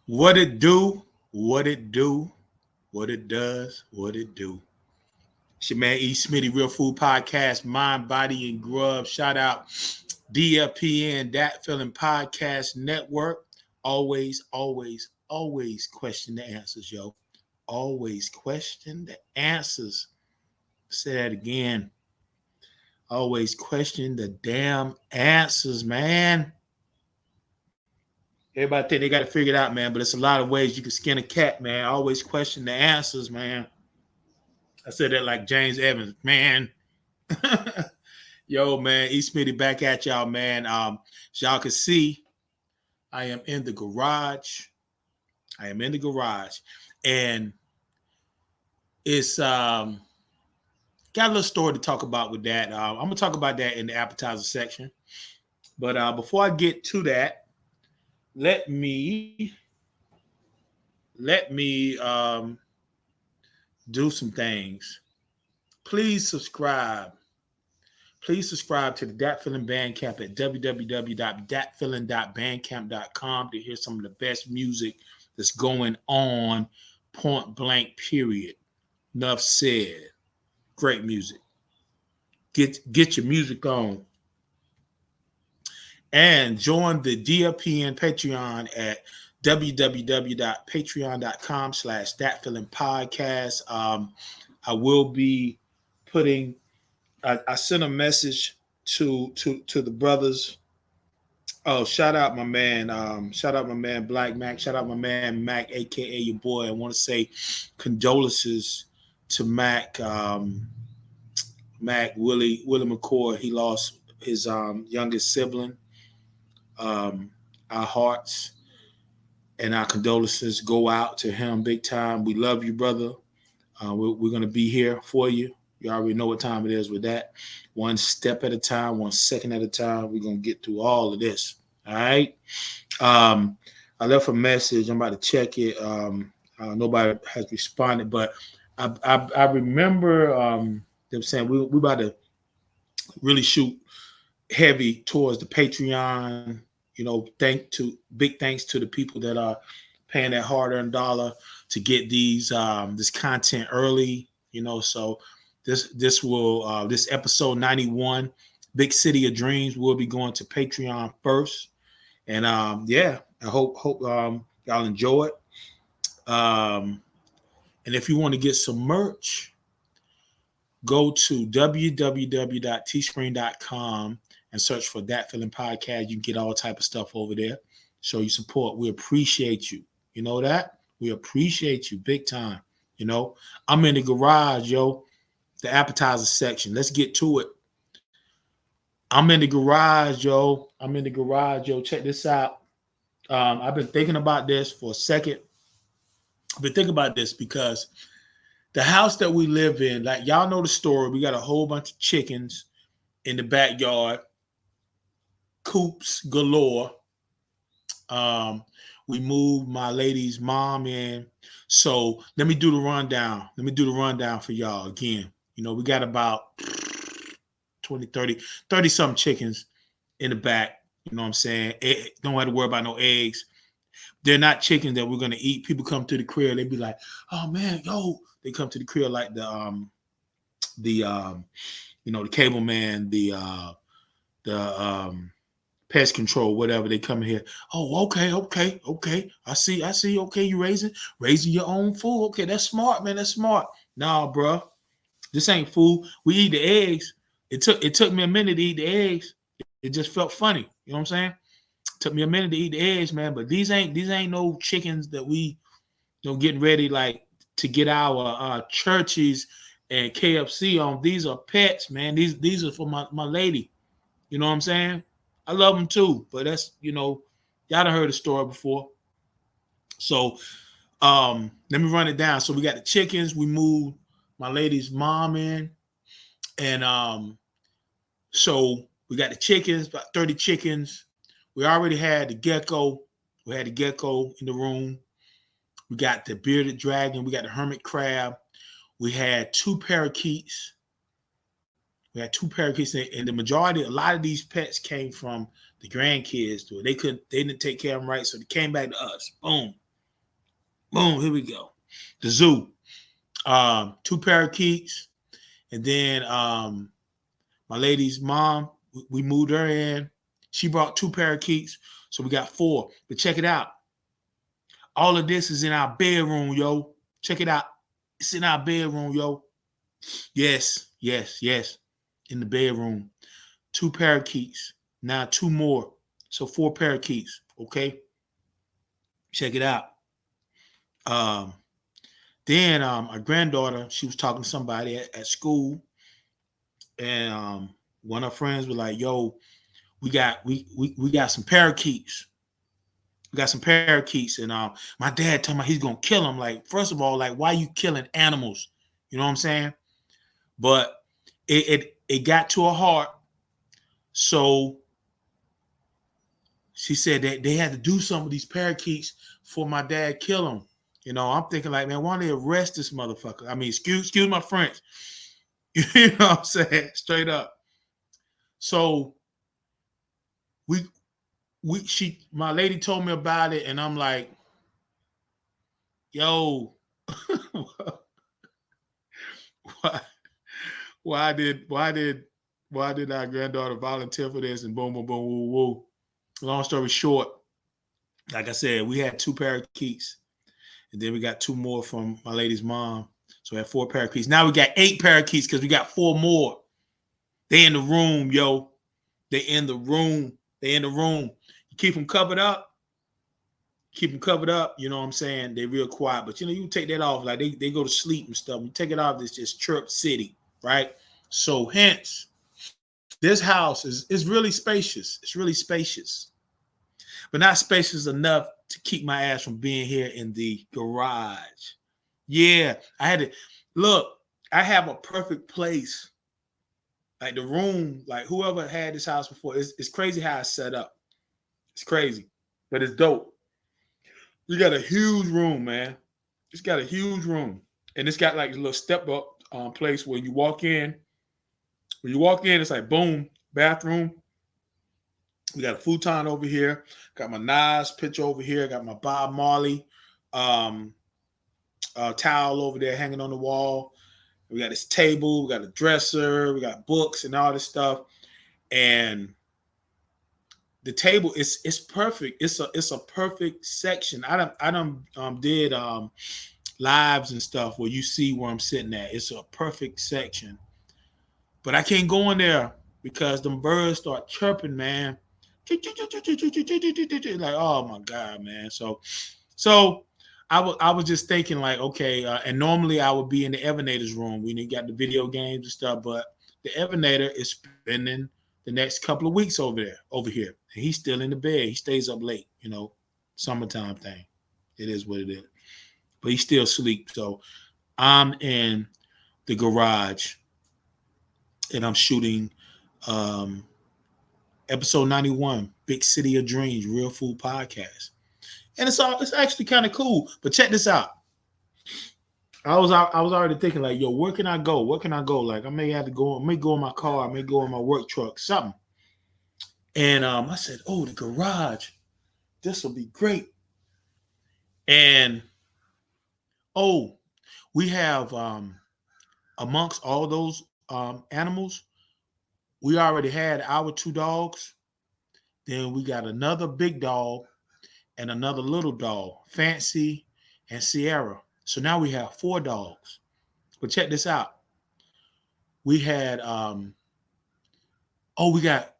What it do, what it do, what it does, what it do. It's your man E.Smitty, Real Food Podcast, Mind, Body, and Grub. Shout out DFPN, That Feeling Podcast Network. Always question the answers, yo. Always question the answers. Say that again. Always question the damn answers, man. Everybody think they got to figure it out, man, but it's a lot of ways you can skin a cat, man. Always question the answers, man. I said that like James Evans, man. Yo, man, E.Smitty back at y'all, man. As y'all can see, I am in the garage. I am in the garage. And it's got a little story to talk about with that. I'm gonna talk about that in the appetizer section. But before I get to that, let me do some things. Please subscribe. Please subscribe to the Dat Feeling Bandcamp at www.datfeeling.bandcamp.com to hear some of the best music that's going on. Point blank, period. Enough said. Great music. Get your music on. And join the DFPN Patreon at www.patreon.com/thatfeelingpodcast. I will be putting. I sent a message to the brothers. Oh, shout out my man. Shout out my man Black Mac. Shout out my man Mac, aka your boy. I want to say condolences to Mac. Mac Willie McCoy. He lost his youngest sibling. Our hearts and our condolences go out to him big time. We love you, brother. We're going to be here for you. You already know what time it is with that. One step at a time, 1 second at a time. We're going to get through all of this. All right. I left a message. I'm about to check it. Nobody has responded, but I remember them saying we about to really shoot heavy towards the Patreon. You know, big thanks to the people that are paying that hard-earned dollar to get this content early. You know, so this episode 91, Big City of Dreams, will be going to Patreon first. And yeah, I hope y'all enjoy it. And if you want to get some merch, go to www.teespring.com and search for That Feeling Podcast. You can get all type of stuff over there. Show you support. We appreciate you. You know that? We appreciate you big time. You know, I'm in the garage, yo. The appetizer section. Let's get to it. I'm in the garage, yo. Check this out. I've been thinking about this for a second. I've been thinking about this because the house that we live in, like y'all know the story. We got a whole bunch of chickens in the backyard, coops galore. We moved my lady's mom in. So let me do the rundown. For y'all again. You know, we got about 20, 30 some chickens in the back. You know what I'm saying? Don't have to worry about no eggs. They're not chickens that we're going to eat. People come to the crib. They be like, oh, man, yo. They come to the crib like the cable man, the pest control, whatever. They come in here. Oh, okay. I see. Okay, you raising your own food. Okay, that's smart, man. That's smart. Nah, bro. This ain't food. We eat the eggs. It took me a minute to eat the eggs. It just felt funny. You know what I'm saying? It took me a minute to eat the eggs, man. But these ain't no chickens that we getting ready like to get our churches and KFC on. These are pets, man. These are for my lady. You know what I'm saying? I love them too, but that's, y'all done heard the story before. So let me run it down. So we got the chickens. We moved my lady's mom in. And so we got the chickens, about 30 chickens. We already had the gecko. We had the gecko in the room. We got the bearded dragon. We got the hermit crab. We had 2 parakeets. And the majority, a lot of these pets came from the grandkids. They didn't take care of them right, so they came back to us. Boom. Boom, here we go. The zoo. Two parakeets, and then my lady's mom. We moved her in. She brought two parakeets, so we got four. But check it out. All of this is in our bedroom, yo. Check it out. It's in our bedroom, yo. Yes, yes, yes. In the bedroom. Two parakeets. Now two more. So four parakeets. Okay. Check it out. Um, then our granddaughter, she was talking to somebody at school, and one of her friends was like, "Yo, we got some parakeets. We got some parakeets." And my dad told me he's gonna kill them. Like, first of all, like, why are you killing animals? You know what I'm saying? But it got to her heart. So she said that they had to do some of these parakeets for my dad kill them. You know, I'm thinking like, man, why don't they arrest this motherfucker? I mean, excuse my French. You know what I'm saying? Straight up. So we my lady told me about it, and I'm like, yo, why why did our granddaughter volunteer for this? And boom, boom, boom, woo, woo. Long story short, like I said, we had two parakeets, and then we got two more from my lady's mom. So we had four parakeets. Now we got eight parakeets because we got four more. They in the room, yo. They in the room. They in the room. You keep them covered up. Keep them covered up. You know what I'm saying? They real quiet. But, you know, you take that off. Like, they go to sleep and stuff. You take it off, it's just chirp city, right? So, hence, this house is really spacious. It's really spacious. But not spacious enough to keep my ass from being here in the garage. Yeah, I had to. Look, I have a perfect place. Like the room, like whoever had this house before, it's crazy how it's set up. It's crazy, but it's dope. You got a huge room, man. It's got a huge room, and it's got like a little step up place where you walk in. When you walk in, it's like boom, bathroom. We got a futon over here. Got my Nas picture over here. Got my Bob Marley um, towel over there hanging on the wall. We got this table. We got a dresser. We got books and all this stuff. And the table is it's perfect. It's a perfect section. I did lives and stuff where you see where I'm sitting at. It's a perfect section, but I can't go in there because them birds start chirping, man. Like, oh my god, man. So I was just thinking like, okay, and normally I would be in the Evanators room. We got the video games and stuff, but the Evanator is spending the next couple of weeks over here, and he's still in the bed. He stays up late, you know, summertime thing. It is what it is, but he still sleeps. So I'm in the garage, and I'm shooting um, episode 91, Big City of Dreams, Real Food Podcast, and it's actually kind of cool. But check this out. I was already thinking like, yo, where can I go? Where can I go? Like, I may have to go. I may go in my car. I may go in my work truck. Something. And I said, oh, the garage. This will be great. And oh, we have amongst all those animals, we already had our two dogs. Then we got another big dog and another little dog, Fancy and Sierra. So now we have four dogs. But check this out. We had oh, we had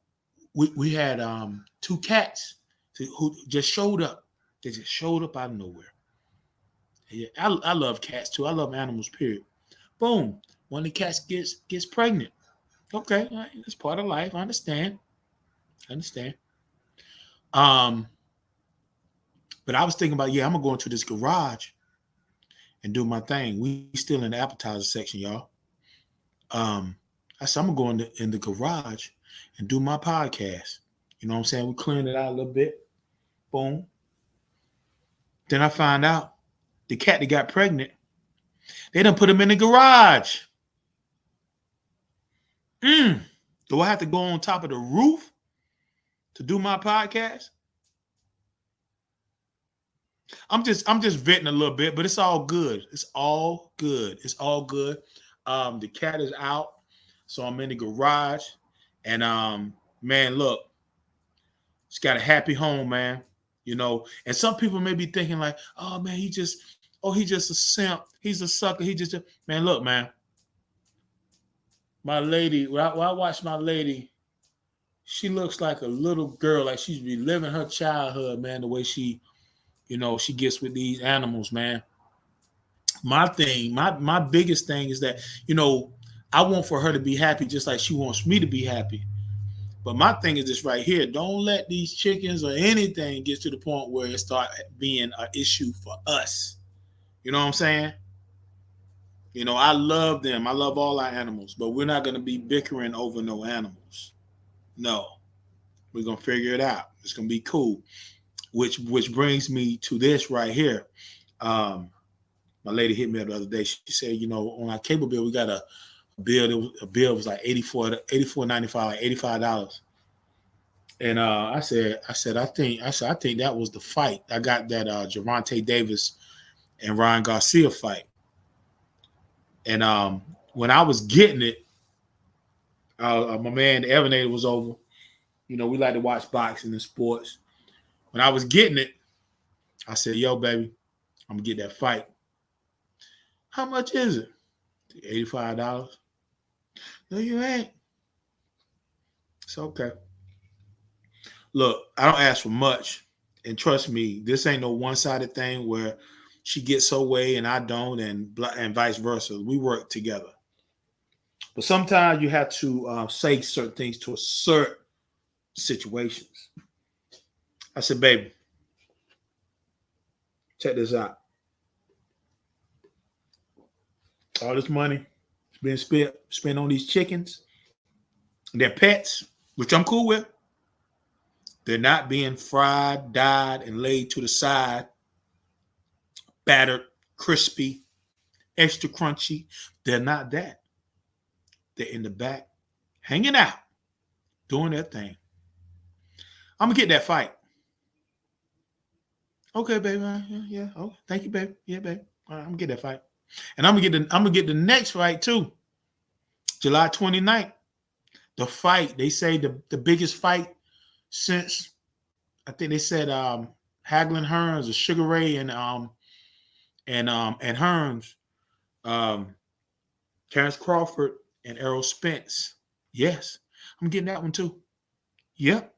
two cats who just showed up. They just showed up out of nowhere. Yeah, I love cats too. I love animals. Period. Boom. One of the cats gets pregnant. Okay, it's part of life. I understand. I understand. Um, but I was thinking about, yeah, I'm gonna go into this garage and do my thing. We still in the appetizer section, y'all. Um, I said I'm gonna go in the garage and do my podcast. You know what I'm saying? We clearing it out a little bit. Boom. Then I find out the cat that got pregnant, they done put him in the garage. Do I have to go on top of the roof to do my podcast? I'm just venting a little bit, but it's all good. It's all good. It's all good. The cat is out, so I'm in the garage, and man, look, it's got a happy home, man. And some people may be thinking like, oh man, he just a simp. He's a sucker. Man, look, man, my lady. When I watch my lady, she looks like a little girl, like she's reliving her childhood, man. The way she gets with these animals, man. My biggest thing is that I want for her to be happy, just like she wants me to be happy. But my thing is this right here: don't let these chickens or anything get to the point where it start being an issue for us. You know what I'm saying? I love them. I love all our animals, but we're not gonna be bickering over no animals. No, we're gonna figure it out. It's gonna be cool. Which brings me to this right here. Um, my lady hit me up the other day. She said, on our cable bill, we got a bill. A bill was like 84.95, like $85. And I think that was the fight. I got that Javante Davis and Ryan Garcia fight. And when I was getting it, my man the Evanator was over. We like to watch boxing and sports. When I was getting it, I said, "Yo, baby, I'm gonna get that fight. How much is it? $85. No, you ain't. It's okay. Look, I don't ask for much. And trust me, this ain't no one-sided thing where she gets her way and I don't, and vice versa. We work together. But sometimes you have to say certain things to assert situations. I said, baby, check this out. All this money is being spent on these chickens, their pets, which I'm cool with. They're not being fried, dyed, and laid to the side, battered, crispy, extra crunchy. They're not that. They're in the back, hanging out, doing their thing. I'm gonna get that fight. Okay, baby. Yeah. Oh, thank you, baby. Yeah, baby. All right, I'm gonna get that fight, and I'm gonna get the next fight too. July 29th. The fight. They say the biggest fight since I think they said Hagelin Hearns or Sugar Ray and Hearns, um, Terrence Crawford and Errol Spence. Yes, I'm getting that one too. Yep.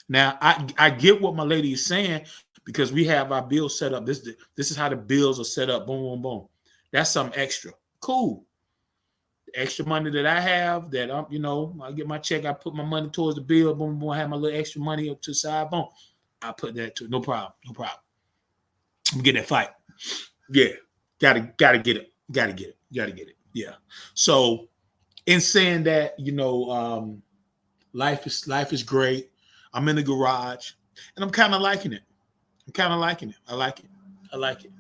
Now I get what my lady is saying because we have our bills set up. This is how the bills are set up. Boom, boom, boom. That's something extra. Cool. The extra money that I have, that I get my check, I put my money towards the bill. Boom, boom. I have my little extra money up to the side. Boom. I put that to no problem. No problem. I'm getting that fight. Yeah. Gotta get it. Gotta get it. Gotta get it. Yeah. So in saying that, life is great. I'm in the garage and I'm kind of liking it. I like it. I like it.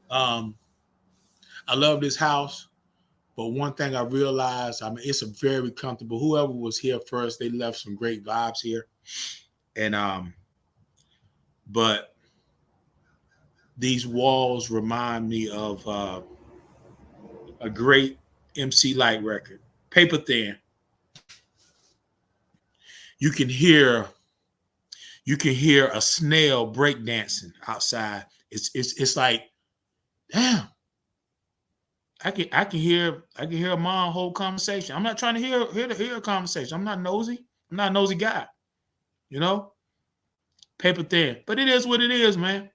Um, I love this house, but one thing I realized, it's a very comfortable. Whoever was here first, they left some great vibes here, and but these walls remind me of a great MC Light record, Paper Thin. You can hear a snail breakdancing outside. It's like, damn. I can hear a mom whole conversation. I'm not trying to hear a conversation. I'm not nosy. I'm not a nosy guy. You know, Paper Thin. But it is what it is, man.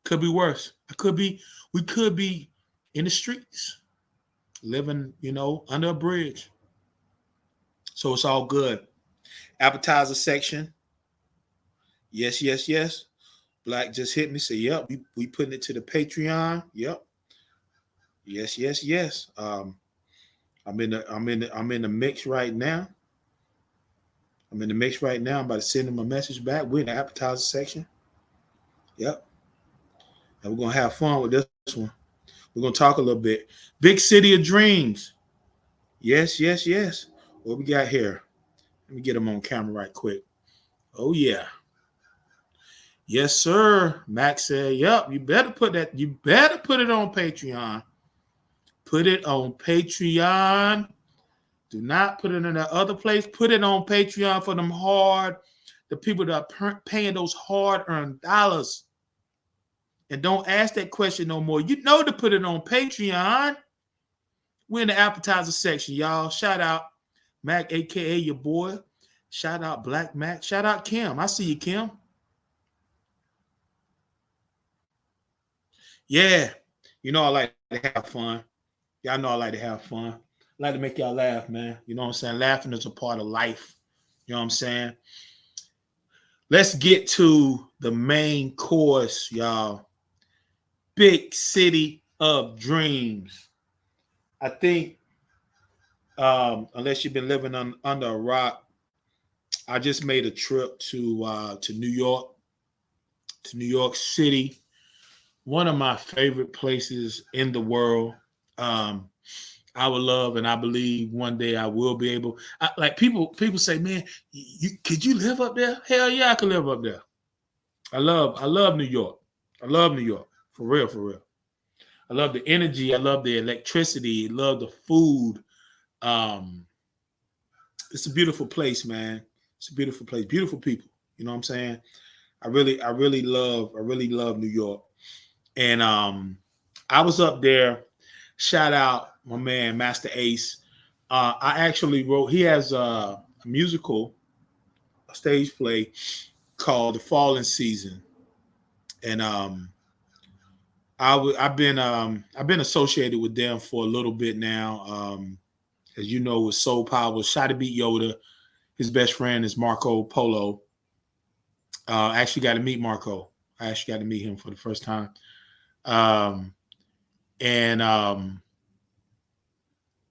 Could be worse. We could be in the streets, living, under a bridge. So it's all good. Appetizer section. Yes, yes, yes. Black just hit me. Say, yep, we putting it to the Patreon. Yep. Yes, yes, yes. I'm in the mix right now. I'm about to send him a message back. We're in the appetizer section. Yep. And we're gonna have fun with this one. We're gonna talk a little bit. Big City of Dreams. Yes, yes, yes. What we got here? Let me get him on camera right quick. Oh yeah. Yes, sir. Max said, "Yep, you better put that. You better put it on Patreon. Put it on Patreon. Do not put it in that other place. Put it on Patreon for them the people that are paying those hard-earned dollars. And don't ask that question no more. You know to put it on Patreon. We're in the appetizer section, y'all. Shout out Mac, aka your boy. Shout out Black Mac. Shout out Kim. I see you, Kim. Yeah. You know I like to have fun. Y'all know I like to have fun. I like to make y'all laugh, man. You know what I'm saying? Laughing is a part of life. You know what I'm saying? Let's get to the main course, y'all. Big city of dreams. I think, unless you've been living under a rock, I just made a trip to New York City, one of my favorite places in the world. Um, I would love, and I believe one day I will be able. Like people say, man, could you live up there? Hell yeah, I could live up there. I love New York. I love New York for real, for real. I love the energy. I love the electricity. I love the food. Um, it's a beautiful place, man. It's a beautiful place. Beautiful people. You know what I'm saying? I really love New York. And I was up there. Shout out my man Master Ace. I actually wrote. He has a musical, a stage play called The Fallen Season, and I've been associated with them for a little bit now. As you know, with Soul Power, Shot to Beat Yoda. His best friend is Marco Polo. I actually got to meet Marco. I actually got to meet him for the first time. Um, and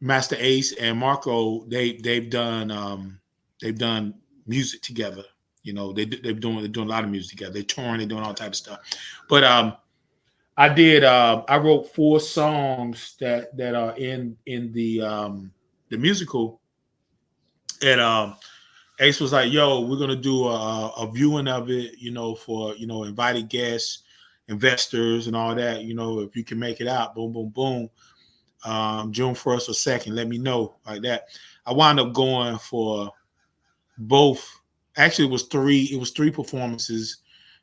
Master Ace and Marco, they've done music together. You know, they're doing a lot of music together. They're touring, they're doing all type of stuff. But I wrote 4 songs that are in the musical, and Ace was like, "Yo, we're gonna do a viewing of it, you know, for invited guests, investors, and all that. You know, if you can make it out, boom, boom, boom, June 1st or 2nd, let me know like that." I wound up going for both. Actually, it was three. It was 3 performances.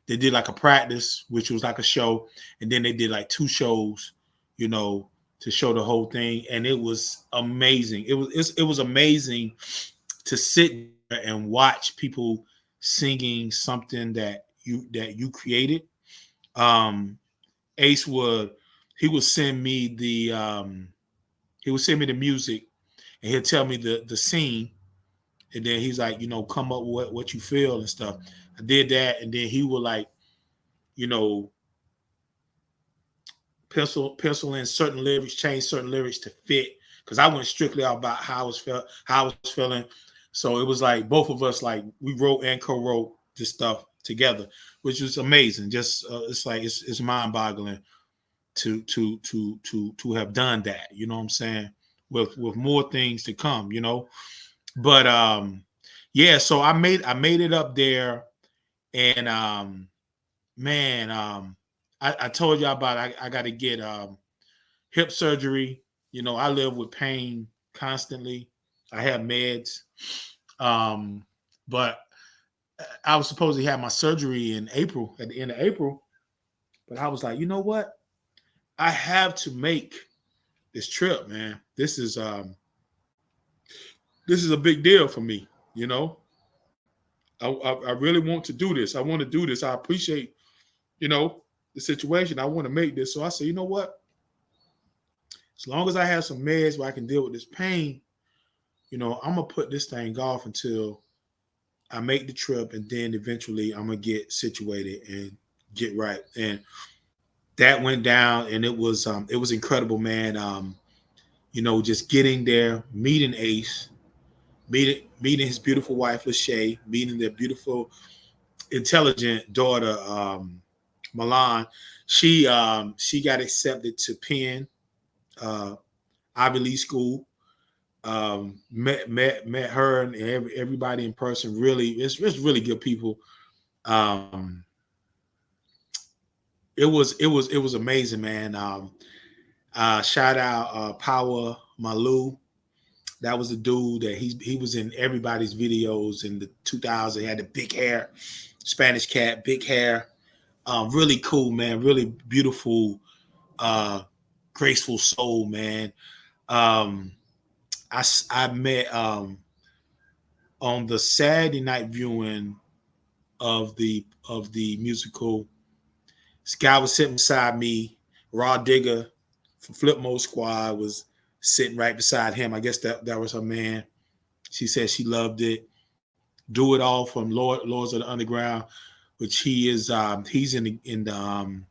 They did like a practice, which was like a show, and then they did like 2 shows, you know, to show the whole thing, and it was amazing. It was amazing to sit there and watch people singing something that you created. Um, Ace would he would send me the music, and he'll tell me the scene, and then he's like, come up with what you feel and stuff. I did that, and then he would like, you know, pencil in certain lyrics, change certain lyrics to fit, because I went strictly about how I was feeling. So it was like both of us, like we wrote and co-wrote this stuff together, which was amazing. Just it's like it's mind-boggling to have done that. You know what I'm saying? With more things to come. But yeah. So I made it up there, and man, I told y'all about I got to get hip surgery. I live with pain constantly. I have meds. Um, but I was supposed to have my surgery in April, at the end of April. But I was like, you know what? I have to make this trip, man. This is a big deal for me. You know, I really want to do this. I want to do this. I appreciate, the situation. I want to make this. So I said, you know what? As long as I have some meds where I can deal with this pain, I'm gonna put this thing off until I make the trip, and then eventually I'm gonna get situated and get right. And that went down, and it was incredible, man. Just getting there, meeting Ace, meeting his beautiful wife Lachey, meeting their beautiful, intelligent daughter Milan. She got accepted to Penn, uh, Ivy League school. Met her and everybody in person. Really, it's really good people. Um, it was amazing, man. Shout out Power Malu. That was the dude that he was in everybody's videos in the 2000s. He had the big hair, Spanish cat, big hair. Really cool, man. Really beautiful, uh, graceful soul, man. Um, I met on the Saturday night viewing of the musical. This guy was sitting beside me. Raw Digger from Flip Mode Squad was sitting right beside him. I guess that was her man. She said she loved it. Do It All from Lords of the Underground, which he's in the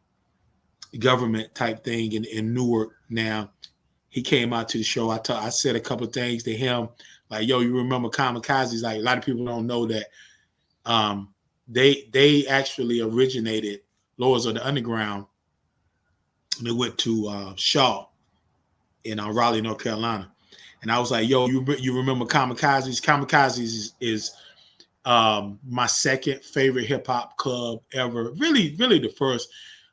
government type thing in Newark now. He came out to the show. I said a couple of things to him, like, yo, you remember Kamikazes? Like, a lot of people don't know that um, they actually originated Lords of the Underground. And they went to Shaw in Raleigh, North Carolina. And I was like, yo, you remember Kamikazes? Kamikazes is my second favorite hip hop club ever. Really, really the first.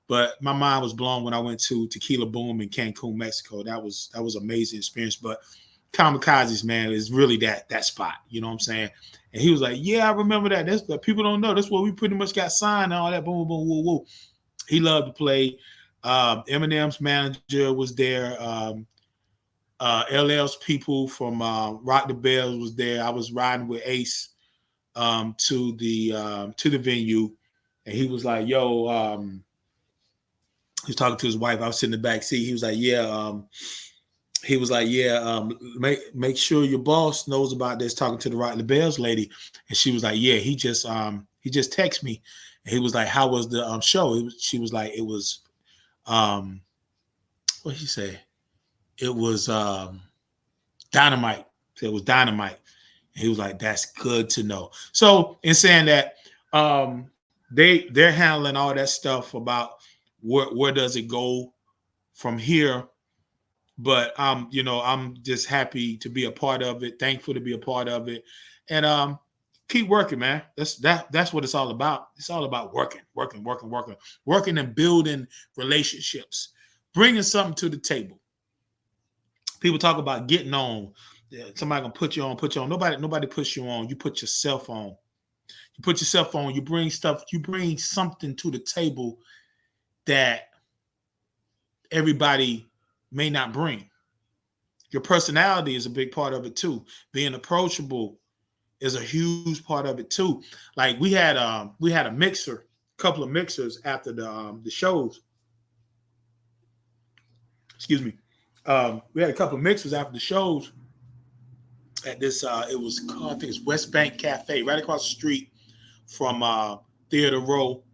But my mind was blown when I went to Tequila Boom in Cancun, Mexico. That was amazing experience. But Kamikazes, man, is really that spot. You know what I'm saying? And he was like, yeah, I remember that. That's what people don't know. That's where we pretty much got signed and all that. Boom, boom, woo, woo. He loved to play. Eminem's manager was there. LL's people from Rock the Bells was there. I was riding with Ace to the venue, and he was like, "Yo," he was talking to his wife. I was sitting in the back seat. He was like, "Yeah." He was like, "Yeah, make sure your boss knows about this." Talking to the Rock the Bells lady, and she was like, "Yeah, he just texted me." And he was like, "How was the show?" She was like, "It was what did she say? It was dynamite." So it was dynamite. And he was like, "That's good to know." So in saying that, they're handling all that stuff about where does it go from here. But I'm just happy to be a part of it, thankful to be a part of it. And keep working, man. That's what it's all about. It's all about working and building relationships, bringing something to the table. People talk about getting on. Yeah, somebody gonna put you on. Nobody puts you on. You put yourself on. You put yourself on. You bring stuff. You bring something to the table that everybody may not bring. Your personality is a big part of it too. Being approachable is a huge part of it too. Like we had a mixer, a couple of mixers after the shows. Excuse me. We had a couple of mixers after the shows at this. It was called, I think it's West Bank Cafe, right across the street from Theater Row,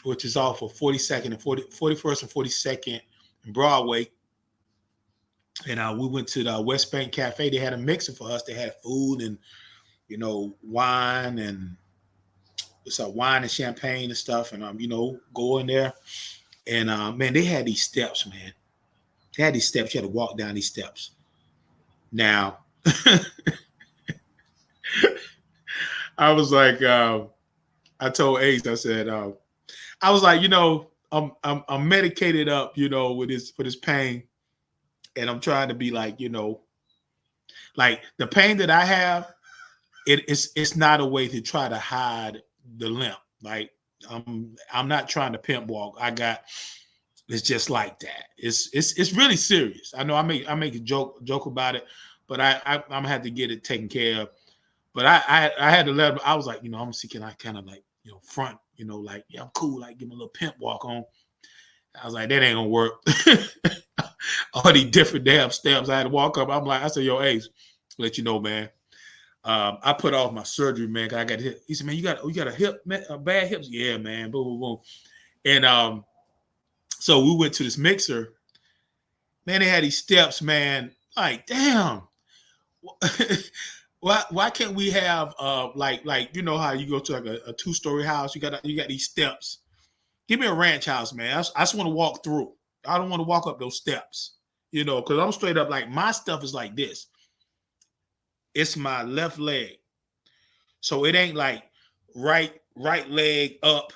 which is off of 42nd and 41st and 42nd and Broadway. And we went to the West Bank Cafe. They had a mixer for us. They had food and wine and wine and champagne and stuff. And go in there. And man, they had these steps, man. They had these steps. You had to walk down these steps. Now, I was like, I told Ace, I said, I was like, I'm medicated up, with this for this pain, and I'm trying to be like, like the pain that I have, it's not a way to try to hide the limp. Like I'm not trying to pimp walk. It's just like that. It's really serious. I know I make a joke about it, but I'm gonna have to get it taken care of. But I had to let him. I was like, I'm gonna see, can I kind of like front, like, yeah, I'm cool, like give me a little pimp walk on. I was like, that ain't gonna work. All these different damn steps I had to walk up. I said, yo, Ace, let you know, man. I put off my surgery, man. 'Cause I got hit. He said, man, you got a hip, bad hips. Yeah, man. Boom, boom, boom. And so we went to this mixer. Man, they had these steps, man. Like, damn. Why can't we have like how you go to like a 2-story house? You got these steps. Give me a ranch house, man. I just want to walk through. I don't want to walk up those steps, because I'm straight up, like, my stuff is like this. It's my left leg. So it ain't like right leg up,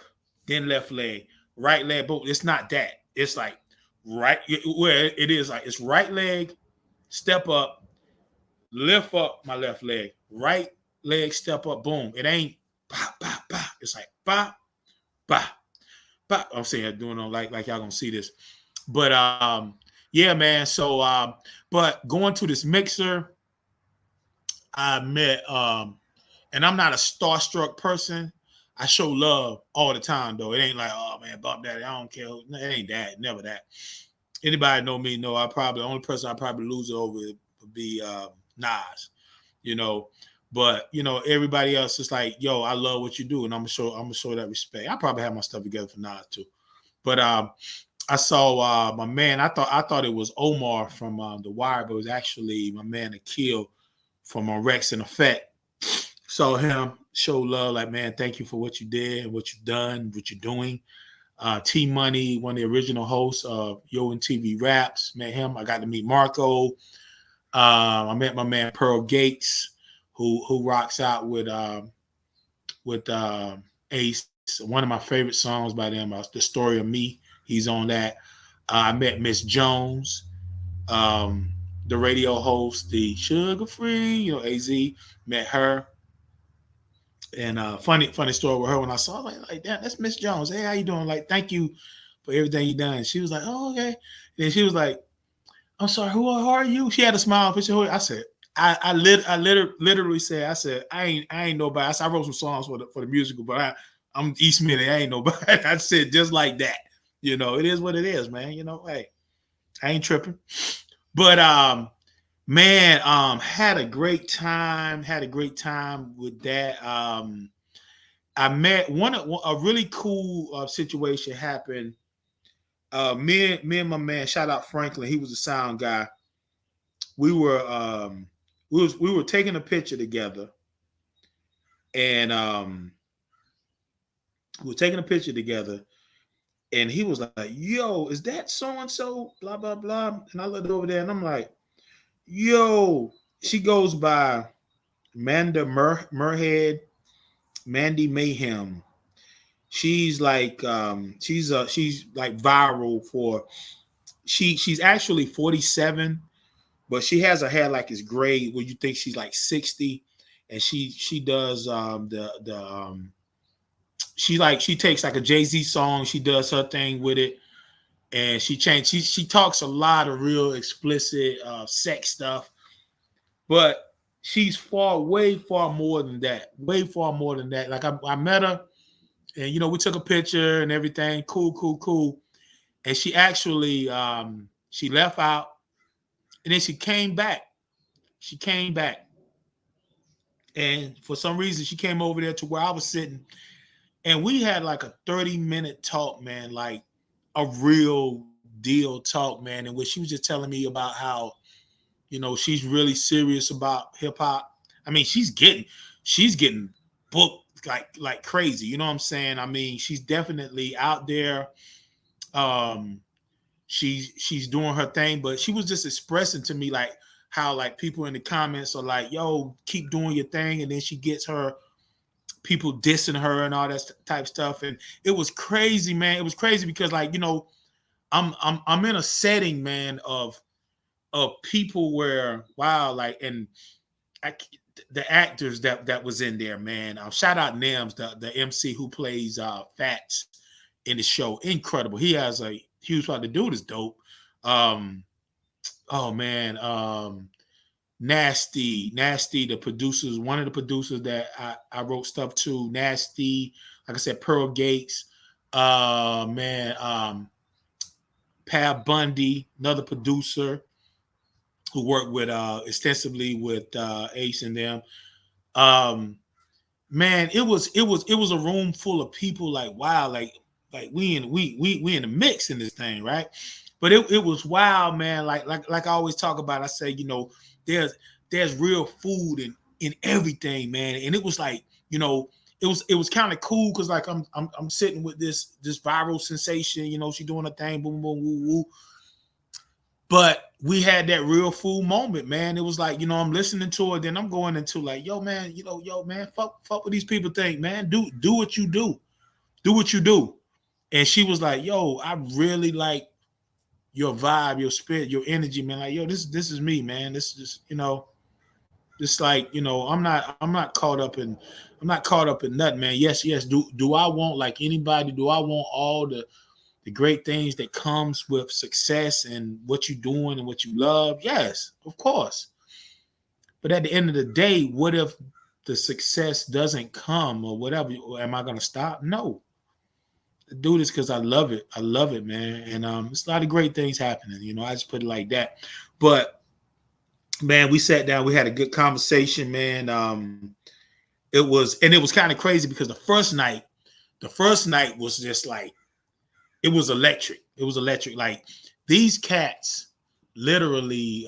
then left leg. right leg, but it's not that. It's like right where it is like it's right leg, step up, lift up my left leg, right leg, step up, boom. It ain't bah, bah, bah. It's like bah, bah, bah. I'm saying doing on like y'all gonna see this. But yeah, man. So but going to this mixer, I met and I'm not a starstruck person. I show love all the time though. It ain't like, oh man, Bob Daddy, I don't care. It ain't that, never that. Anybody know me? Know I probably the only person I probably lose it over would be Nas, you know. But you know, everybody else is like, yo, I love what you do, and I'm gonna show that respect. I probably have my stuff together for Nas too. But I saw my man. I thought it was Omar from The Wire, but it was actually my man Akil from Rex and Effect. Saw him show love, like man, thank you for what you did and what you've done, what you're doing. T Money, one of the original hosts of Yo and TV Raps, met him. I got to meet Marco. I met my man Pearl Gates, who rocks out with Ace. One of my favorite songs by them, "The Story of Me." He's on that. I met Miss Jones, um, the radio host, the Sugar Free, Az. Met her. And funny story with her when I saw her, like damn, that's Miss Jones. Hey, how you doing? Like, thank you for everything you done. She was like, oh, okay. And she was like, I'm sorry, who are you? She had a smile. I said, literally said, I said, I ain't nobody. I wrote some songs for the musical, but I'm E.Smitty. I ain't nobody. I said just like that. It is what it is, man. Hey, I ain't tripping. But man, had a great time. Had a great time with that. I met a really cool situation happened. Me and my man, shout out Franklin. He was a sound guy. We were taking a picture together, and we were taking a picture together, and he was like, "Yo, is that so and so?" Blah blah blah. And I looked over there, and I'm like, "Yo," she goes by Manda Merhead, Mandy Mayhem. She's like she's like viral for she's actually 47, but she has her hair like it's gray where you think she's like 60, and she does she takes like a Jay-Z song, she does her thing with it, and she talks a lot of real explicit sex stuff, but she's way far more than that, way far more than that. Like I met her, and we took a picture and everything, cool, and she actually she left out, and then she came back. She came back, and for some reason she came over there to where I was sitting, and we had like a 30-minute talk, man, like a real deal talk, man, in which she was just telling me about how she's really serious about hip hop. I mean, she's getting booked like crazy. You know what I'm saying? I mean, she's definitely out there. Um, she's doing her thing, but she was just expressing to me like how like people in the comments are like, "Yo, keep doing your thing," and then she gets her people dissing her and all that type stuff, and it was crazy, man. It was crazy because like I'm in a setting, man, of people where wow, like and I, the actors that was in there, man. Shout out Nems, the MC who plays Fats in the show. Incredible. He has a huge part. The dude is dope. Um, oh man, Nasty, the producers, one of the producers that I wrote stuff to, Nasty, like I said, Pearl Gates, man, Pat Bundy, another producer who worked with extensively with Ace and them. Um, man, it was a room full of people like wow, like we in the mix in this thing, right? But it was wild, man. Like I always talk about, I say, there's there's real food in everything, man. And it was like, it was kind of cool because like I'm sitting with this viral sensation, she doing a thing, boom, boom, woo, woo. But we had that real food moment, man. It was like, I'm listening to it, then I'm going into like, yo, man, fuck what these people think, man. Do what you do. Do what you do. And she was like, yo, I really like your vibe, your spirit, your energy, man. Like, yo, this is me, man. This is just, just like, I'm not caught up in nothing, man. Yes, yes. Do I want, like anybody, do I want all the great things that comes with success and what you're doing and what you love? Yes, of course. But at the end of the day, what if the success doesn't come or whatever? Am I gonna stop? No. I do this because I love it. I love it, man. And it's a lot of great things happening. I just put it like that. But man, we sat down, we had a good conversation, man. It was kind of crazy because the first night was just like, it was electric. It was electric. Like, these cats literally,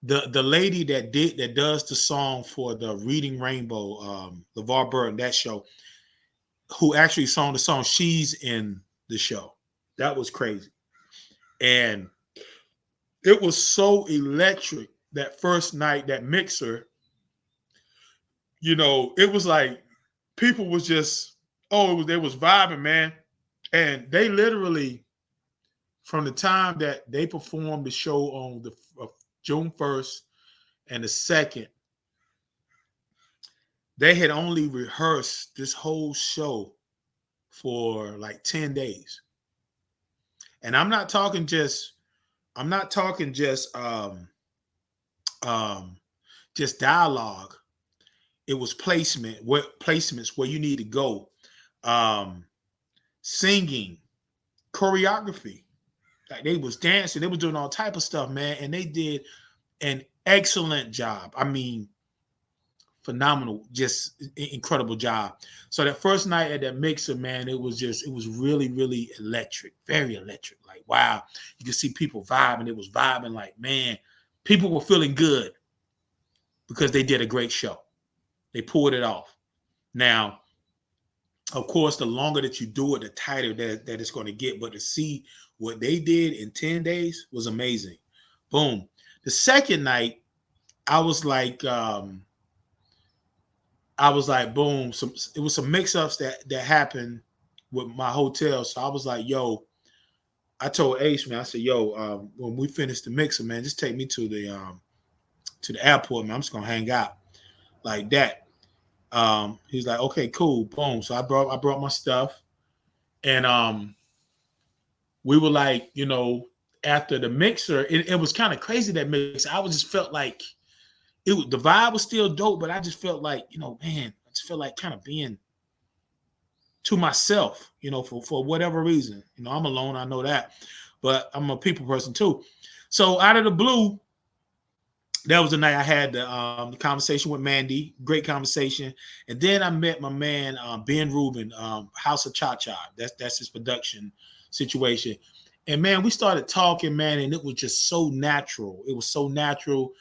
the lady that does the song for the Reading Rainbow, LeVar Burton, that show, who actually sang the song, she's in the show. That was crazy. And it was so electric that first night, that mixer, it was like people was just, they was vibing, man. And they literally, from the time that they performed the show on the June 1st and the 2nd, they had only rehearsed this whole show for like 10 days. And I'm not talking just dialogue. It was placements where you need to go, singing, choreography. Like, they was dancing, they was doing all type of stuff, man, and they did an excellent job. I mean, phenomenal, just incredible job. So that first night at that mixer, man, it was really, really electric, very electric. Like, wow, you could see people vibing. It was vibing, like, man, people were feeling good because they did a great show. They pulled it off. Now, of course, the longer that you do it, the tighter that it's going to get. But to see what they did in 10 days was amazing. Boom. The second night, I was like, boom. It was some mix-ups that happened with my hotel. So I was like, yo, I told Ace, man, I said, yo, when we finish the mixer, man, just take me to the airport, man. I'm just gonna hang out like that. He's like, okay, cool, boom. So I brought my stuff, and we were like, after the mixer, it was kind of crazy, that mix. I was just felt like the vibe was still dope, but I just felt like, man, I just felt like kind of being to myself, for whatever reason. I'm alone, I know that, but I'm a people person too. So out of the blue, that was the night I had the conversation with Mandy. Great conversation. And then I met my man, Ben Rubin, House of Cha Cha. That's his production situation. And man, we started talking, man, and it was just so natural. It was so natural.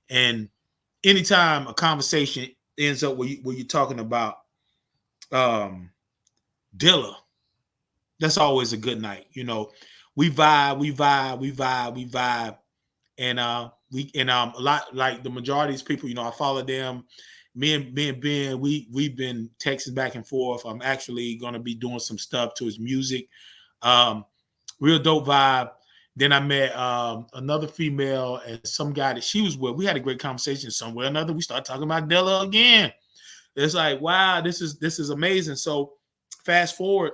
And anytime a conversation ends up where you're talking about Dilla, that's always a good night. We vibe. And a lot, like the majority of these people, I follow them. Me and Ben, we've been texting back and forth. I'm actually gonna be doing some stuff to his music. Real dope vibe. Then I met another female and some guy that she was with. We had a great conversation somewhere or another. We started talking about Dilla again. It's like, wow, this is amazing. So fast forward,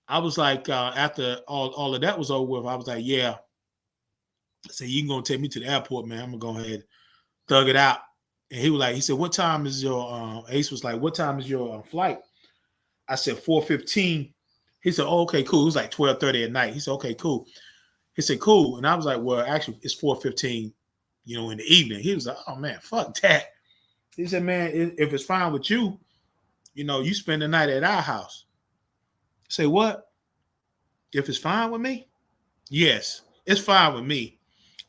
I was like, after all of that was over with, I was like, yeah. I said, you can go take me to the airport, man. I'm gonna go ahead, thug it out. And he said, what time is your Ace was like, what time is your flight? I said 4:15. He said, oh, okay, cool. It was like 12:30 at night. He said, okay, cool. He said, cool. And I was like, well, actually, it's 4:15, in the evening. He was like, oh man, fuck that. He said, man, if it's fine with you, you spend the night at our house. I say, what? If it's fine with me? Yes, it's fine with me.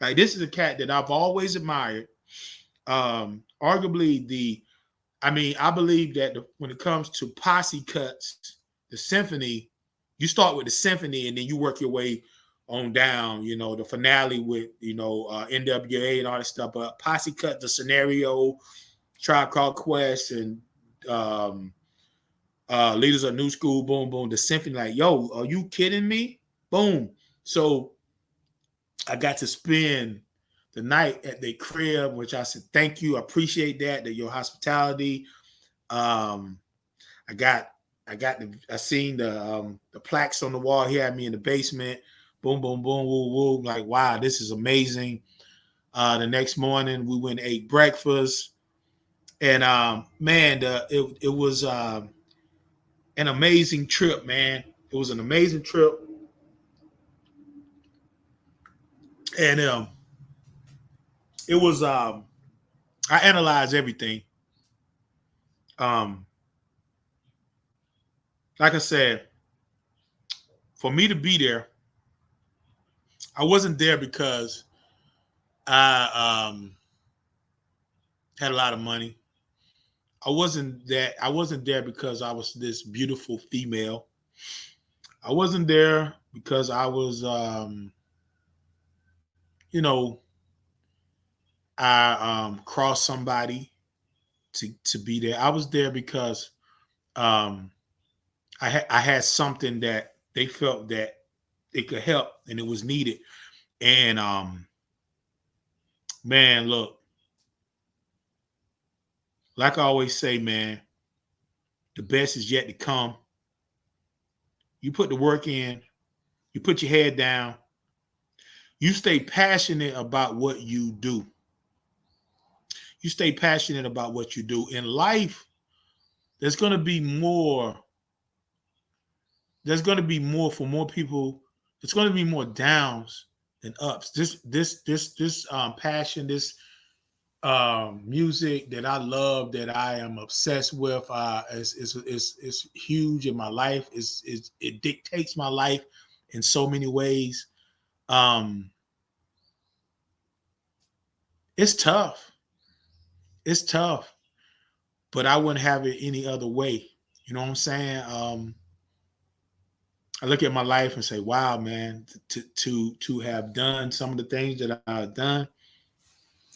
Like, this is a cat that I've always admired. Arguably I believe that when it comes to posse cuts, the symphony, you start with the symphony and then you work your way on down, the finale with, NWA and all that stuff. But posse cut, the scenario, Tribe Called Quest, and Leaders of New School, boom, boom. The symphony, like, yo, are you kidding me? Boom. So I got to spend the night at their crib, which I said, thank you. I appreciate that your hospitality. Um, I got I seen the plaques on the wall. He had me in the basement. Boom, boom, boom, woo, woo. Like, wow, this is amazing. The next morning we went and ate breakfast. And man, it was an amazing trip, man. It was an amazing trip. And it was I analyzed everything. Um, like I said, for me to be there, I wasn't there because I had a lot of money. I wasn't there because I was this beautiful female. I wasn't there because I was you know, I crossed somebody to be there. I was there because um I had something that they felt that it could help and it was needed. And man, look, like I always say, man, the best is yet to come. You put the work in, you put your head down, you stay passionate about what you do. You stay passionate about what you do. In life, there's going to be more. There's going to be more for more people. It's going to be more downs than ups. This passion, this music that I love, that I am obsessed with, is huge in my life. It dictates my life in so many ways. Um, it's tough. It's tough, but I wouldn't have it any other way. You know what I'm saying? I look at my life and say, "Wow, man! To have done some of the things that I've done,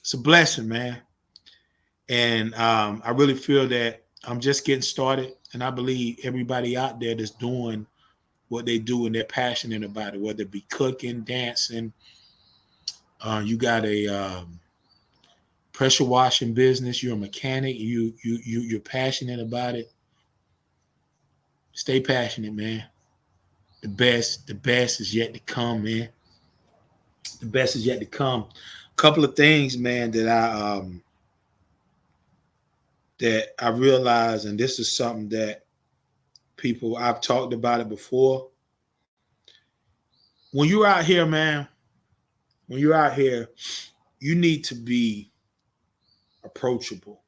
it's a blessing, man." And I really feel that I'm just getting started, and I believe everybody out there that's doing what they do and they're passionate about it, whether it be cooking, dancing, you got a pressure washing business, you're a mechanic, you're passionate about it. Stay passionate, man. The best is yet to come, man. The best is yet to come. A couple of things, man, that I realized, and this is something that people, I've talked about it before. When you're out here, man, when you're out here, you need to be approachable.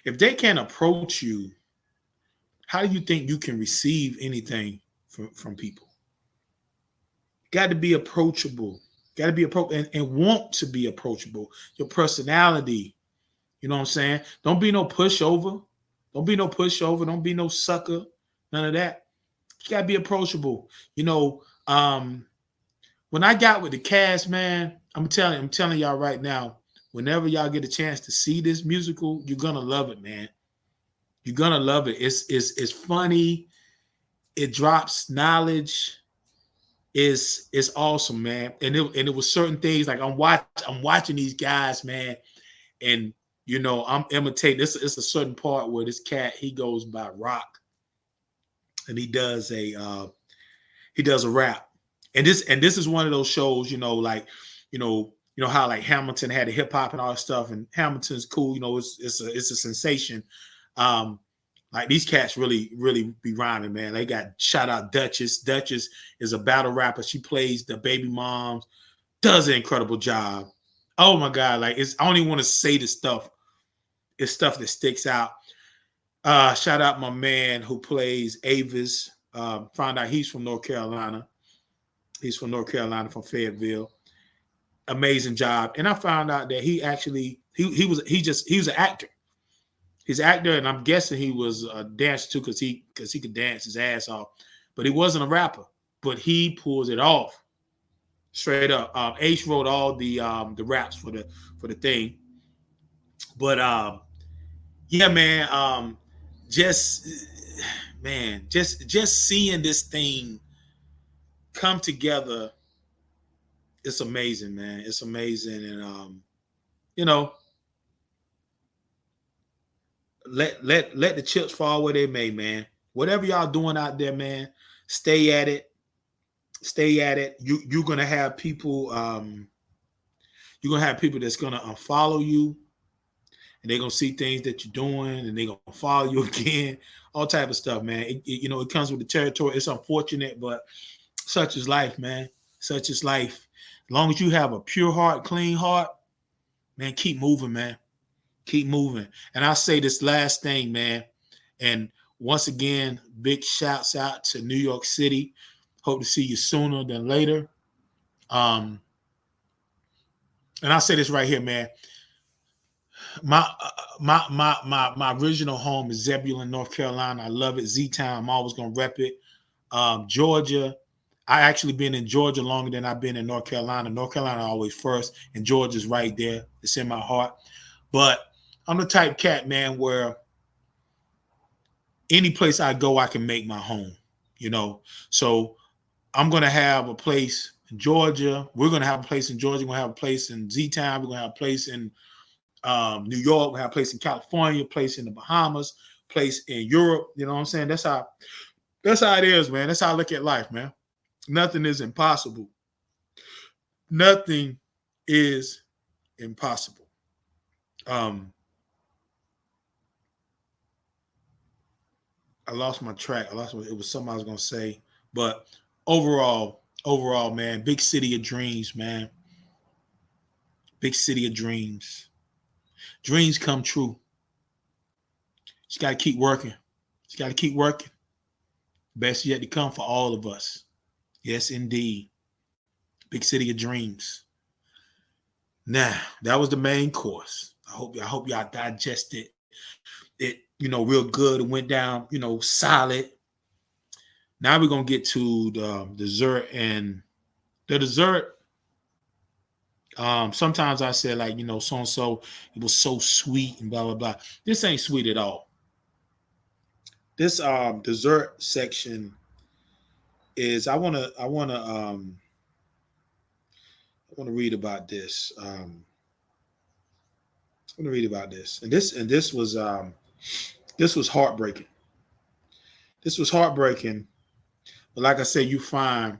If they can't approach you, how do you think you can receive anything from people? Got to be approachable. Got to be and want to be approachable. Your personality, you know what I'm saying? Don't be no pushover. Don't be no pushover. Don't be no sucker. None of that. You gotta be approachable. When I got with the cast, man, I'm telling y'all right now, whenever y'all get a chance to see this musical, you're gonna love it, man. You're gonna love it. It's funny. It drops knowledge. It's awesome, man. And it was certain things like I'm watching these guys, man, and I'm imitating. This it's a certain part where this cat, he goes by Rock, and he does a rap. And this is one of those shows, like, how like Hamilton had the hip hop and all that stuff, and Hamilton's cool, it's a sensation. Um, like these cats really, really be rhyming, man. They got shout out Duchess. Duchess is a battle rapper. She plays the baby moms, does an incredible job. Oh my God, like I don't even want to say the stuff. It's stuff that sticks out. Shout out my man who plays Avis. Found out he's from North Carolina. He's from North Carolina, from Fayetteville. Amazing job. And I found out that he actually he was an actor. He's an actor, and I'm guessing he was a dancer too, because he could dance his ass off. But he wasn't a rapper. But he pulls it off straight up. Ace wrote all the raps for the thing. But yeah, man. Just man, just seeing this thing come together, it's amazing, man. It's amazing. And you know, let the chips fall where they may, man. Whatever y'all doing out there, man, stay at it. Stay at it. You're gonna have people, you're gonna have people that's gonna unfollow you, and they're gonna see things that you're doing, and they're gonna follow you again, all type of stuff, man. It comes with the territory. It's unfortunate, but such is life, man. Such is life. As long as you have a pure heart, clean heart, man, keep moving, man. Keep moving. And I say this last thing, man. And once again, big shouts out to New York City. Hope to see you sooner than later. Um, and I'll say this right here, man. My original home is Zebulon, North Carolina. I love it. Z-Town. I'm always gonna rep it. Georgia. I actually been in Georgia longer than I've been in North Carolina. North Carolina always first, and Georgia's right there. It's in my heart. But I'm the type cat, man, where any place I go, I can make my home. You know, so I'm gonna have a place in Georgia. We're gonna have a place in Georgia. We're gonna have a place in Z-Town. We're gonna have a place in New York. We have a place in California, a place in the Bahamas, place in Europe. You know what I'm saying? That's how it is, man. That's how I look at life, man. Nothing is impossible. Nothing is impossible. Um, I lost my track. It was something I was gonna say, but overall, man, big city of dreams, man. Big city of dreams. Dreams come true. Just gotta keep working. Just gotta keep working. Best yet to come for all of us. Yes, indeed. Big city of dreams. Now, that was the main course. I hope y'all digested it, real good. It went down, solid. Now we're gonna get to the dessert, and the dessert. Sometimes I say like, so and so, it was so sweet and blah blah blah. This ain't sweet at all. This dessert section is I wanna read about this. I want to read about this. And this was heartbreaking. This was heartbreaking. But like I said, you find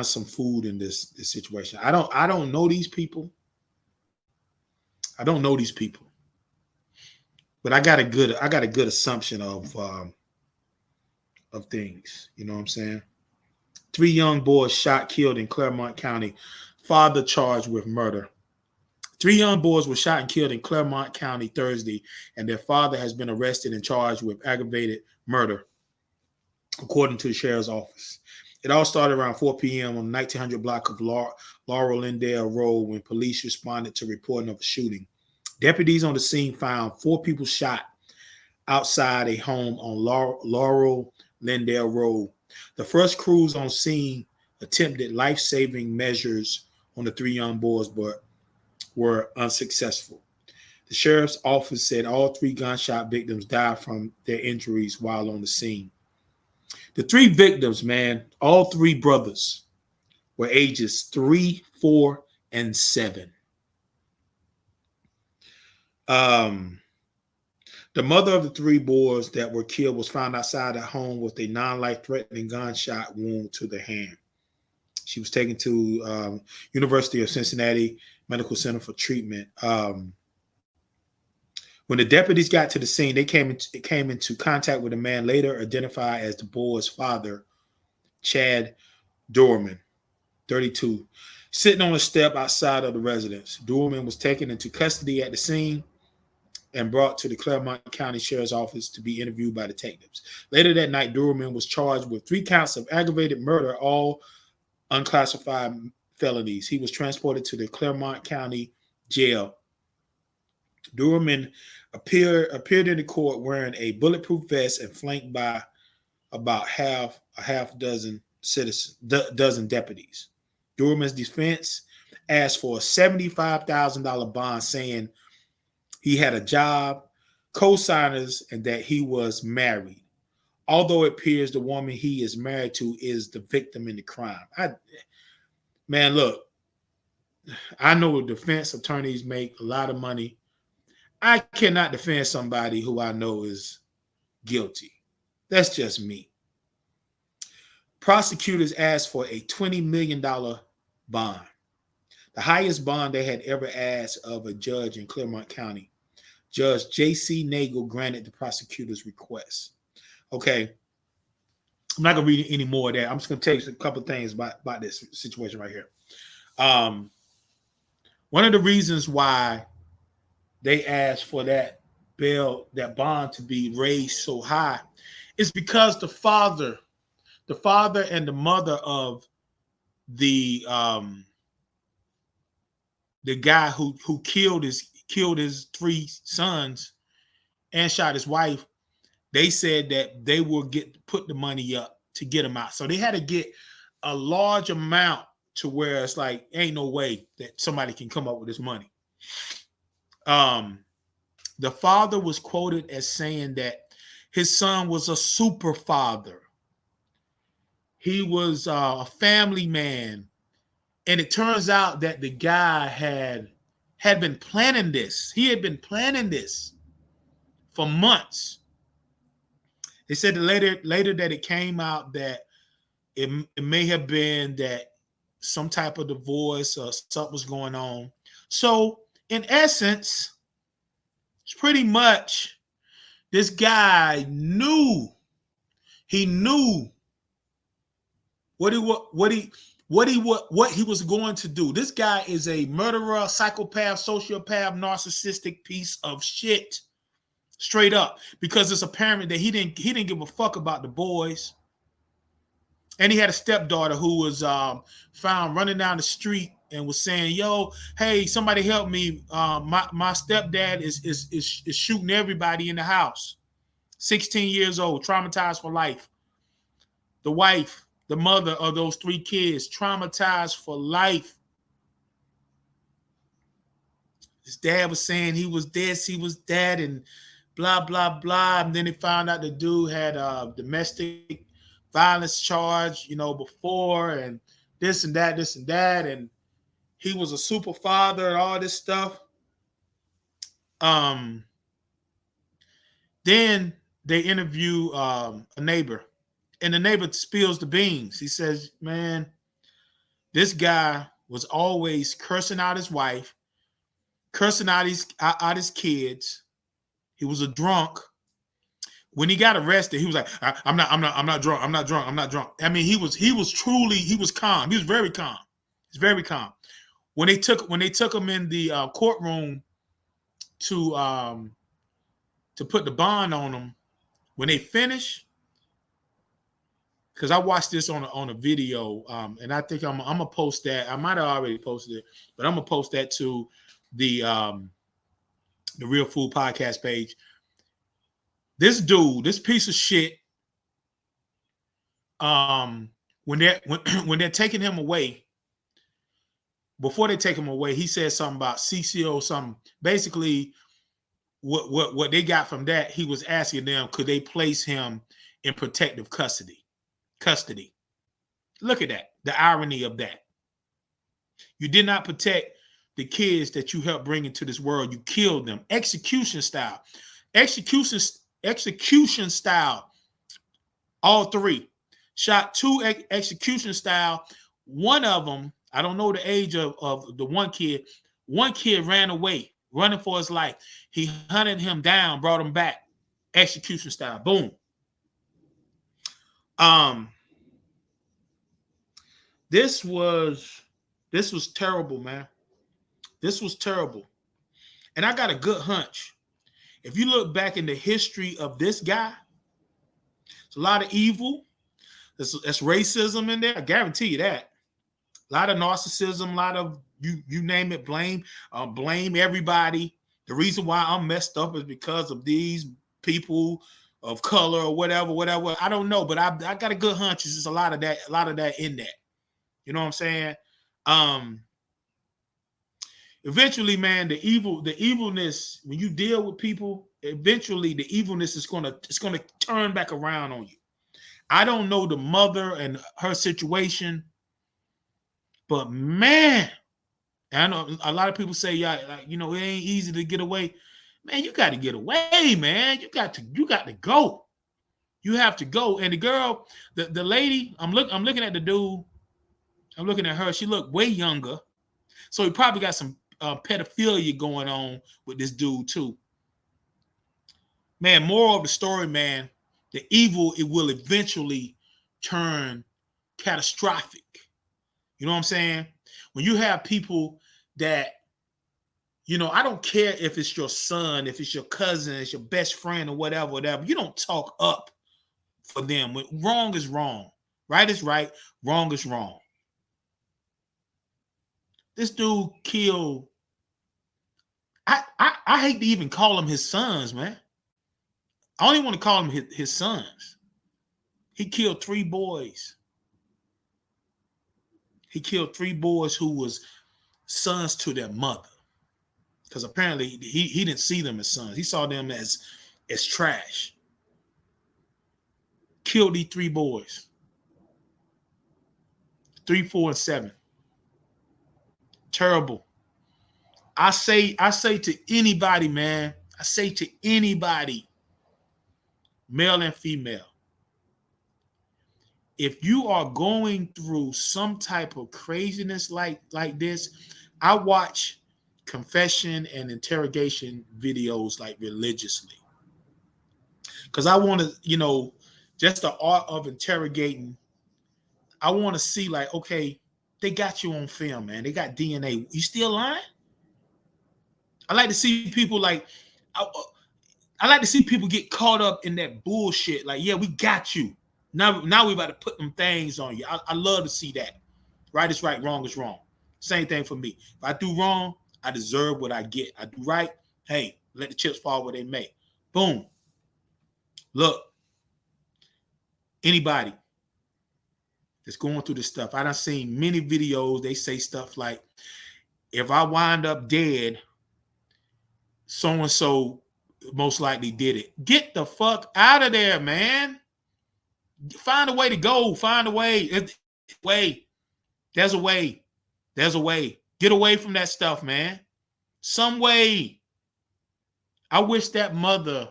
some food in this situation. I don't know these people. I don't know these people. But I got a good assumption of things. You know what I'm saying? Three young boys shot, killed in Claremont County. Father charged with murder. Three young boys were shot and killed in Claremont County Thursday, and their father has been arrested and charged with aggravated murder, according to the sheriff's office. It all started around 4 p.m. on the 1900 block of Laurel Lindale Road when police responded to reporting of a shooting. Deputies on the scene found four people shot outside a home on Laurel Lindale Road. The first crews on scene attempted life-saving measures on the three young boys, but were unsuccessful. The sheriff's office said all three gunshot victims died from their injuries while on the scene. The three victims, man, all three brothers, were ages 3, 4, and 7. Um, the mother of the three boys that were killed was found outside her home with a non-life threatening gunshot wound to the hand. She was taken to University of Cincinnati Medical Center for treatment. When the deputies got to the scene, they came into contact with a man later identified as the boy's father, Chad Dorman, 32, sitting on a step outside of the residence. Dorman was taken into custody at the scene and brought to the Claremont County Sheriff's Office to be interviewed by detectives. Later that night, Dorman was charged with 3 counts of aggravated murder, all unclassified felonies. He was transported to the Claremont County Jail. Dorman appeared in the court wearing a bulletproof vest and flanked by about a half dozen deputies. Dorman's defense asked for a $75,000 bond, saying he had a job, co-signers, and that he was married. although it appears the woman he is married to is the victim in the crime. Man, look, I know defense attorneys make a lot of money. I cannot defend somebody who I know is guilty. That's just me. Prosecutors asked for a $20 million bond, the highest bond they had ever asked of a judge in Claremont County. Judge J.C. Nagel granted the prosecutor's request. Okay, I'm not going to read any more of that. I'm just going to tell you a couple of things about this situation right here. One of the reasons why they asked for that bail, that bond to be raised so high is because the father and the mother of the guy who killed his three sons and shot his wife, they said that they will put the money up to get him out. So they had to get a large amount to where it's like ain't no way that somebody can come up with this money. The father was quoted as saying that his son was a super father. He was a family man. And it turns out that the guy had been planning this. He had been planning this for months. They said that later that it came out that it may have been that some type of divorce or something was going on. So in essence, it's pretty much this guy knew. He knew what he was going to do. This guy is a murderer, psychopath, sociopath, narcissistic piece of shit. Straight up. Because it's apparent that he didn't give a fuck about the boys. And he had a stepdaughter who was found running down the street and was saying, "Yo, hey, somebody help me. My stepdad is shooting everybody in the house." 16 years old, traumatized for life. The wife, the mother of those three kids, traumatized for life. His dad was saying he was this, he was that, and blah, blah, blah. And then they found out the dude had a domestic violence charge, before, and this and that, this and that. And he was a super father and all this stuff. Then they interview a neighbor, and the neighbor spills the beans. He says, "Man, this guy was always cursing out his wife, cursing out his kids. He was a drunk. When he got arrested, he was like, I'm not drunk. I'm not drunk. I mean, he was calm. He was very calm. He's very calm. When they took him in the courtroom to put the bond on him, when they finished, because I watched this on a video, and I think I'm gonna post that. I might have already posted it, but I'm gonna post that to the Real Food Podcast page. This dude, this piece of shit, when they're taking him away, before they take him away, he said something about CCO, something. Basically, what they got from that, he was asking them, could they place him in protective custody? Look at that. The irony of that. You did not protect the kids that you helped bring into this world. You killed them. Execution style. Execution style. All three. Shot two execution style. One of them, I don't know the age of the one kid. One kid ran away, running for his life. He hunted him down, brought him back. Execution style. Boom. This was terrible, man. This was terrible. And I got a good hunch. If you look back in the history of this guy, there's a lot of evil. There's racism in there. I guarantee you that. A lot of narcissism, a lot of you name it, blame everybody. The reason why I'm messed up is because of these people of color or whatever. I don't know, but I got a good hunch. There's a lot of that in that. You know what I'm saying? Eventually, man, the evilness, when you deal with people, eventually the evilness is gonna turn back around on you. I don't know the mother and her situation, but man, I know a lot of people say, yeah, like, you know, it ain't easy to get away. Man, you got to get away, man. You got to go. You have to go. And the girl, the lady, I'm looking at the dude. I'm looking at her. She looked way younger, so he probably got some pedophilia going on with this dude too. Man, moral of the story, man, the evil, it will eventually turn catastrophic. You know what I'm saying? When you have people that, you know, I don't care if it's your son, if it's your cousin, it's your best friend or whatever, whatever. You don't talk up for them. Wrong is wrong. Right is right. Wrong is wrong. This dude killed. I hate to even call them his sons, man. I only want to call them his sons. He killed 3 boys. He killed 3 boys who was sons to their mother. Because apparently he didn't see them as sons. He saw them as trash. Killed these 3 boys. 3, 4, and 7. Terrible. I say to anybody, man, I say to anybody, male and female, if you are going through some type of craziness like this, I watch confession and interrogation videos like religiously. Because I want to, you know, just the art of interrogating. I want to see, like, okay, they got you on film, man. They got DNA. You still lying? I like to see people like, I like to see people get caught up in that bullshit. Like, yeah, we got you. Now we about to put them things on you. I love to see that. Right is right, wrong is wrong. Same thing for me. If I do wrong, I deserve what I get. I do right, hey, let the chips fall where they may. Boom. Look, anybody that's going through this stuff, I done seen many videos. They say stuff like, if I wind up dead, so-and-so most likely did it. Get the fuck out of there, man. Find a way to go. Find a way. There's a way. There's a way. Get away from that stuff, man. Some way. I wish that mother,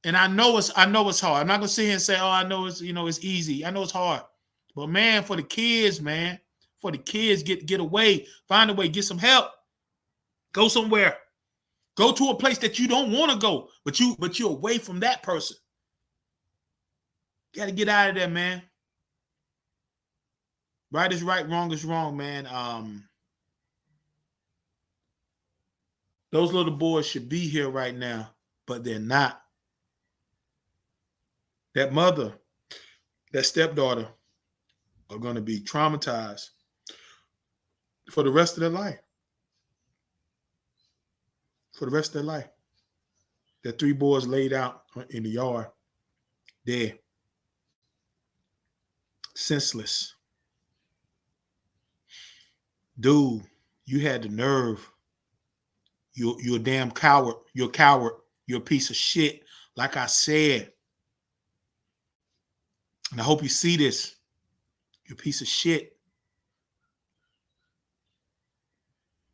and I know it's hard. I'm not gonna sit here and say, oh, I know it's, you know, it's easy. I know it's hard. But man, for the kids, man, for the kids, get away. Find a way, get some help. Go somewhere. Go to a place that you don't want to go, but you're away from that person. Got to get out of there, man. Right is right, wrong is wrong, man. Those little boys should be here right now, but they're not. That mother, that stepdaughter are going to be traumatized for the rest of their life. For the rest of their life. The 3 boys laid out in the yard, dead, senseless. Dude, you had the nerve. You're a damn coward. You're a coward. You're a piece of shit. Like I said. And I hope you see this. You're a piece of shit.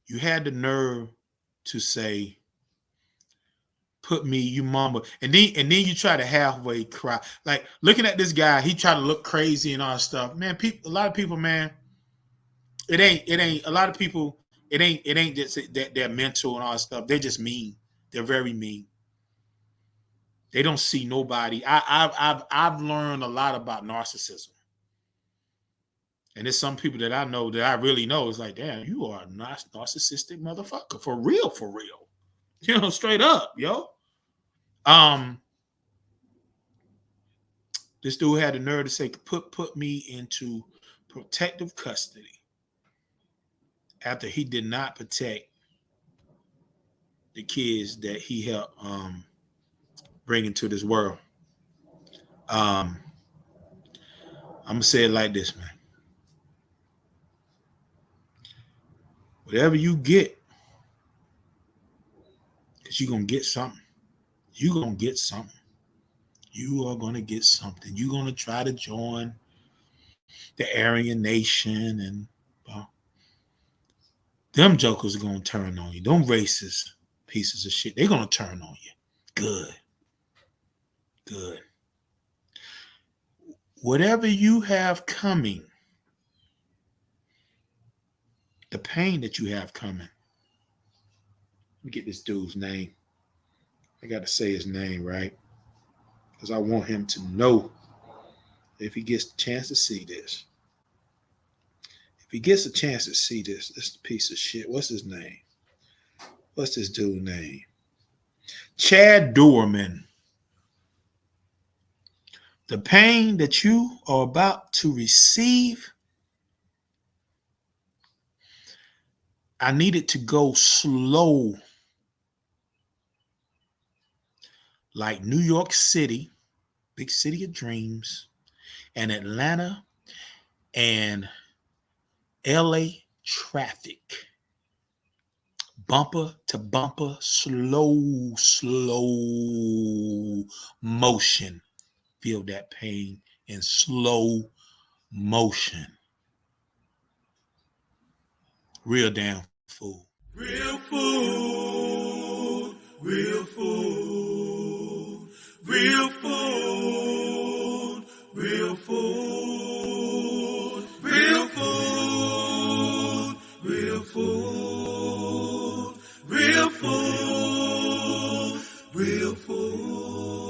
You had the nerve to say, put me, you mama. And then you try to halfway cry. Like, looking at this guy, he tried to look crazy and all that stuff. Man, a lot of people, man, it ain't a lot of people, it ain't just that they're mental and all that stuff. They're just mean. They're very mean. They don't see nobody. I've learned a lot about narcissism. And there's some people that I know that I really know. It's like, damn, you are a narcissistic motherfucker. For real, for real. You know, straight up, yo. This dude had the nerve to say, put me into protective custody after he did not protect the kids that he helped bring into this world. I'm gonna say it like this, man. Whatever you get, because you're gonna get something. You're gonna get something. You are going to get something. You're going to try to join the Aryan Nation, and well, them jokers are going to turn on you. Them racist pieces of shit, they're going to turn on you. Good. Good. Whatever you have coming, the pain that you have coming. Let me get this dude's name. I got to say his name right, because I want him to know if he gets a chance to see this. If he gets a chance to see this piece of shit. What's his name? What's this dude's name? Chad Dorman. The pain that you are about to receive, I need it to go slow, like New York City, big city of dreams, and Atlanta and LA traffic. Bumper to bumper, slow motion. Feel that pain in slow motion. Real damn fool. Real fool. Real fool. Real fool. Real fool. Real fool. Real fool. Real fool. Real fool.